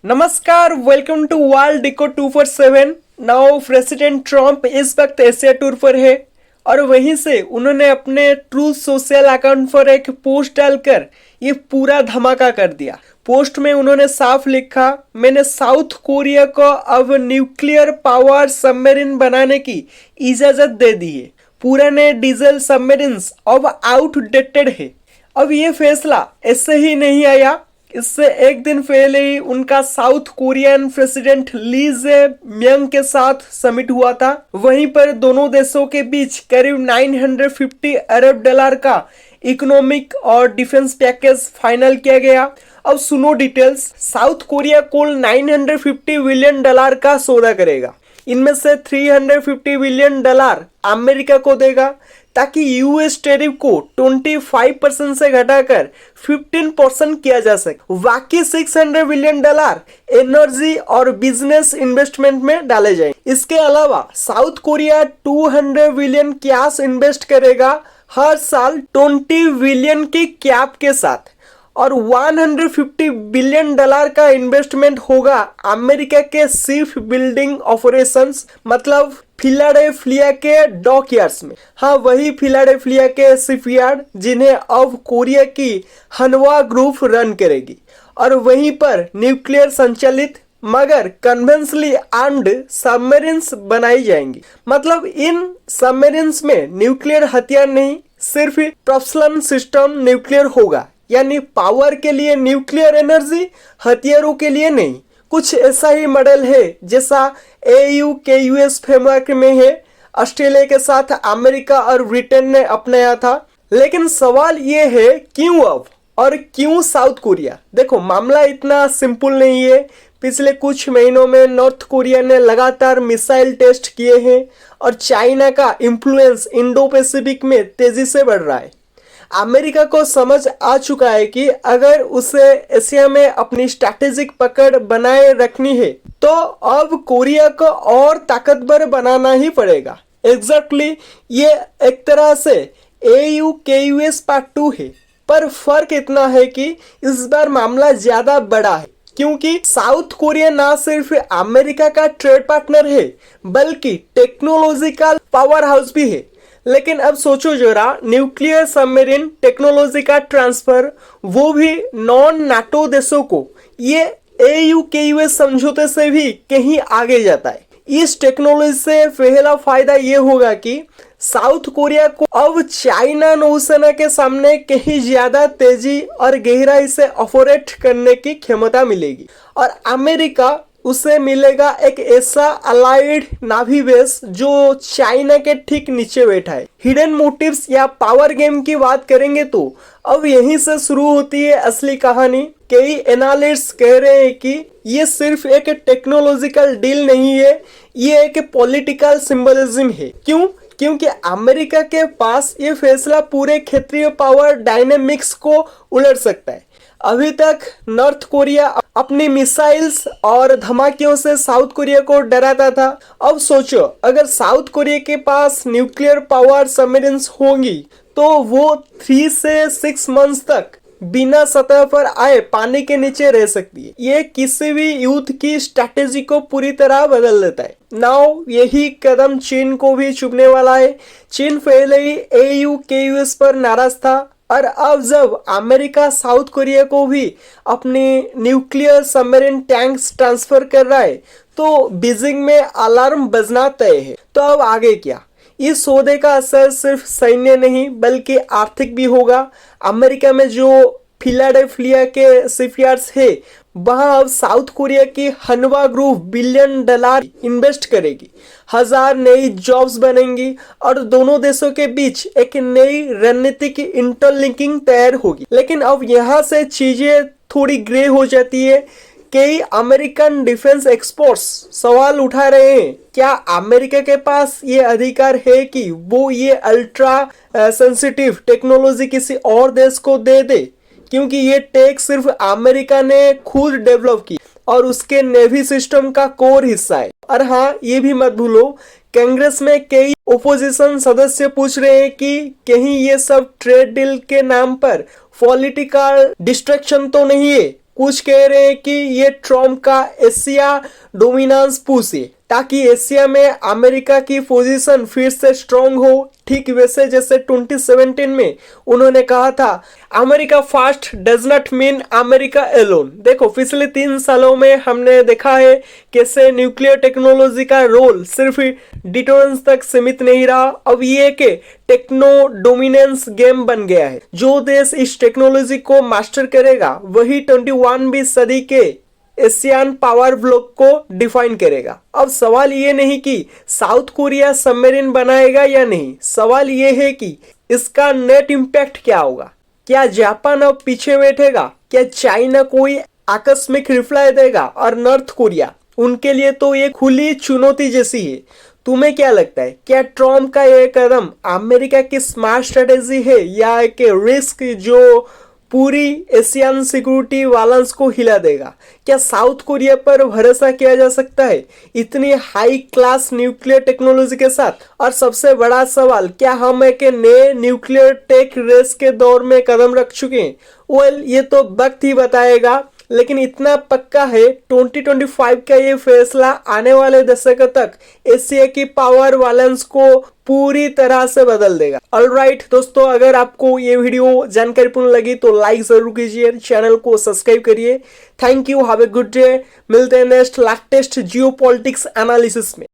नमस्कार, welcome to world डिको 247। Now president Trump इस वक्त एशिया टूर पर है और वहीं से उन्होंने अपने ट्रू सोशल अकाउंट पर एक पोस्ट डालकर ये पूरा धमाका कर दिया। पोस्ट में उन्होंने साफ लिखा, मैंने साउथ कोरिया को अब न्यूक्लियर पावर सबमरीन बनाने की इजाजत दे दी है। पुराने डीजल सबमरीन्स अब आउटडेटेड है। अब ये फैसला ऐसे ही नहीं आया, इससे एक दिन पहले ही उनका साउथ कोरियन प्रेसिडेंट ली जे म्यांग के साथ समिट हुआ था। वहीं पर दोनों देशों के बीच करीब 950 अरब डॉलर का इकोनॉमिक और डिफेंस पैकेज फाइनल किया गया। अब सुनो डिटेल्स। साउथ कोरिया कुल 950 बिलियन डॉलर का सौदा करेगा। इनमें से 350 बिलियन डॉलर अमेरिका को देगा ताकि यूएस टैरिफ को 25% से घटाकर 15% किया जा सके। बाकी 600 बिलियन डॉलर एनर्जी और बिजनेस इन्वेस्टमेंट में डाले जाएंगे। इसके अलावा south Korea 200 billion cash invest करेगा हर साल 20 बिलियन की कैप के साथ, और 150 बिलियन डॉलर का इन्वेस्टमेंट होगा अमेरिका के शिप बिल्डिंग ऑपरेशंस, मतलब फिलाडेल्फिया के डॉकयार्ड्स में। हाँ, वही फिलाडेल्फिया के शिपयार्ड जिन्हें अब कोरिया की हनवा ग्रुप रन करेगी, और वहीं पर न्यूक्लियर संचालित मगर कन्वेंशनली आर्म्ड सबमरीन्स बनाई जाएंगी। मतलब इन सबमरीन्स में न्यूक्लियर हथियार नहीं, सिर्फ प्रोपल्शन सिस्टम न्यूक्लियर होगा, यानी पावर के लिए न्यूक्लियर एनर्जी, हथियारों के लिए नहीं। कुछ ऐसा ही मॉडल है जैसा AU के US फ्रेमवर्क में है। ऑस्ट्रेलिया के साथ अमेरिका और ब्रिटेन ने अपनाया था। लेकिन सवाल ये है, क्यों अब और क्यों साउथ कोरिया? देखो, मामला इतना सिंपल नहीं है। पिछले कुछ महीनों में नॉर्थ कोरिया ने लगातार मिसाइल टेस्ट किए हैं और चाइना का इन्फ्लुएंस इंडो पैसिफिक में तेजी से बढ़ रहा है। अमेरिका को समझ आ चुका है कि अगर उसे एशिया में अपनी स्ट्रैटेजिक पकड़ बनाए रखनी है तो अब कोरिया को और ताकतवर बनाना ही पड़ेगा। एग्जैक्टली ये एक तरह से AU के US पार्ट 2 है, पर फर्क इतना है कि इस बार मामला ज्यादा बड़ा है, क्योंकि साउथ कोरिया ना सिर्फ अमेरिका का ट्रेड पार्टनर है बल्कि टेक्नोलॉजिकल पावर हाउस भी है। लेकिन अब सोचो जरा, न्यूक्लियर सबमरीन टेक्नोलॉजी का ट्रांसफर, वो भी नॉन नाटो देशों को, ये AU के US समझौते से भी कहीं आगे जाता है। इस टेक्नोलॉजी से पहला फायदा ये होगा कि साउथ कोरिया को अब चाइना नौसेना के सामने कहीं ज्यादा तेजी और गहराई से ऑपरेट करने की क्षमता मिलेगी, और अमेरिका उसे मिलेगा एक ऐसा अलाइड नावी बेस जो चाइना के ठीक नीचे बैठा है। हिडन मोटिव्स या पावर गेम की बात करेंगे तो अब यहीं से शुरू होती है असली कहानी। कई एनालिस्ट्स कह रहे हैं कि ये सिर्फ एक टेक्नोलॉजिकल डील नहीं है, ये एक पॉलिटिकल सिंबलिज्म है। क्यों? क्योंकि अमेरिका के पास ये फैसला पूरे क्षेत्रीय पावर डायनेमिक्स को उलट सकता है। अभी तक नॉर्थ कोरिया अपनी मिसाइल्स और धमाकियों से साउथ कोरिया को डराता था। अब सोचो, अगर साउथ कोरिया के पास न्यूक्लियर पावर सबमरीन्स होंगी तो वो 3 से 6 मंथ्स तक बिना सतह पर आए पानी के नीचे रह सकती है। ये किसी भी युद्ध की स्ट्रैटेजी को पूरी तरह बदल देता है। नाउ यही कदम चीन को भी चुभने वाला है। चीन पहले ही AU के US पर नाराज था, और अब जब अमेरिका साउथ कोरिया को भी अपनी न्यूक्लियर सबमरीन टैंक्स ट्रांसफर कर रहा है तो बीजिंग में अलार्म बजना तय है। तो अब आगे क्या? इस सौदे का असर सिर्फ सैन्य नहीं बल्कि आर्थिक भी होगा। अमेरिका में जो फिलाडेल्फिया के शिपयार्ड्स है, वहां अब साउथ कोरिया की हनवा ग्रुप बिलियन डॉलर इन्वेस्ट करेगी। 1000 नई जॉब्स बनेंगी और दोनों देशों के बीच एक नई रणनीतिक इंटरलिंकिंग तैयार होगी। लेकिन अब यहाँ से चीजें थोड़ी ग्रे हो जाती है। कई अमेरिकन डिफेंस एक्सपर्ट्स सवाल उठा रहे हैं, क्या अमेरिका के पास ये अधिकार है कि वो ये अल्ट्रा सेंसिटिव टेक्नोलॉजी किसी और देश को दे दे, क्योंकि ये टेक सिर्फ अमेरिका ने खुद डेवलप की और उसके नेवी सिस्टम का कोर हिस्सा है। और हाँ, ये भी मत भूलो, कांग्रेस में कई ओपोजिशन सदस्य पूछ रहे हैं कि कहीं ये सब ट्रेड डील के नाम पर पॉलिटिकल डिस्ट्रैक्शन तो नहीं है। कुछ कह रहे हैं कि ये ट्रम्प का एशिया डोमिनेंस पुश है ताकि एशिया में अमेरिका की पोजीशन फिर से स्ट्रांग हो। ठीक वैसे जैसे 2017 में उन्होंने कहा था America first does not mean America alone. देखो पिछले 3 सालों में हमने देखा है कैसे न्यूक्लियर टेक्नोलॉजी का रोल सिर्फ डिटोरेंस तक सीमित नहीं रहा, अब ये कि टेक्नो डोमिनेंस गेम बन गया है। जो देश इस टेक्नोलॉजी को मास्टर करेगा वही 21वीं सदी के एशियन पावर ब्लॉक को डिफाइन करेगा। अब सवाल ये नहीं कि साउथ कोरिया सबमरीन बनाएगा या नहीं, सवाल ये है कि इसका नेट इम्पैक्ट क्या होगा। क्या जापान अब पीछे बैठेगा, क्या चाइना कोई आकस्मिक रिप्लाई देगा, और नॉर्थ कोरिया, उनके लिए तो ये खुली चुनौती जैसी है। तुम्हें क्या लगता है, क्या ट्रम्प का ये कदम अमेरिका की स्मार्ट स्ट्रेटेजी है या एक रिस्क जो पूरी एशियन सिक्योरिटी बैलेंस को हिला देगा? क्या साउथ कोरिया पर भरोसा किया जा सकता है इतनी हाई क्लास न्यूक्लियर टेक्नोलॉजी के साथ? और सबसे बड़ा सवाल, क्या हम एक नए न्यूक्लियर टेक रेस के दौर में कदम रख चुके हैं? वेल, ये तो वक्त ही बताएगा, लेकिन इतना पक्का है 2025 का ये फैसला आने वाले दशक तक एशिया की पावर बैलेंस को पूरी तरह से बदल देगा। ऑलराइट दोस्तों, अगर आपको ये वीडियो जानकारीपूर्ण लगी तो लाइक जरूर कीजिए, चैनल को सब्सक्राइब करिए। Thank you, have a good day. मिलते हैं नेक्स्ट लेटेस्ट जियोपॉलिटिक्स एनालिसिस में।